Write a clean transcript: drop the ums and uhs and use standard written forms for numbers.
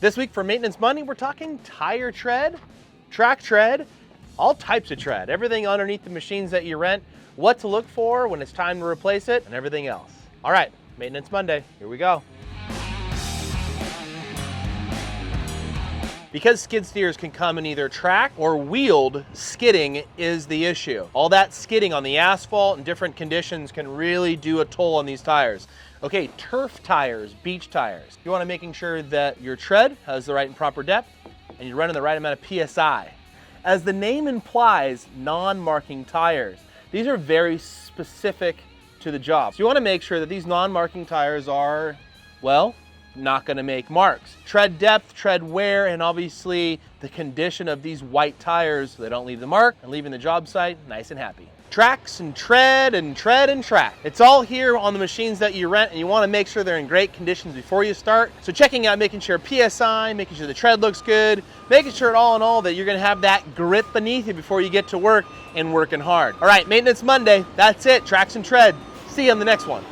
This week for Maintenance Monday, we're talking tire tread, track tread, all types of tread, everything underneath the machines that you rent, what to look for when it's time to replace it, and everything else. All right, Maintenance Monday, here we go. Because skid steers can come in either track or wheeled, skidding is the issue. All that skidding on the asphalt and different conditions can really do a toll on these tires. Okay, turf tires, beach tires. You want to making sure that your tread has the right and proper depth and you're running the right amount of PSI. As the name implies, non-marking tires. These are very specific to the job. So you want to make sure that these non-marking tires are, well, not going to make marks. Tread depth, tread wear, and obviously the condition of these white tires so they don't leave the mark and leaving the job site nice and happy. Tracks and tread and tread and track. It's all here on the machines that you rent, and you want to make sure they're in great conditions before you start. So checking out, making sure PSI, making sure the tread looks good, making sure all in all that you're going to have that grip beneath you before you get to work and working hard. All right, Maintenance Monday, that's it. Tracks and tread. See you on the next one.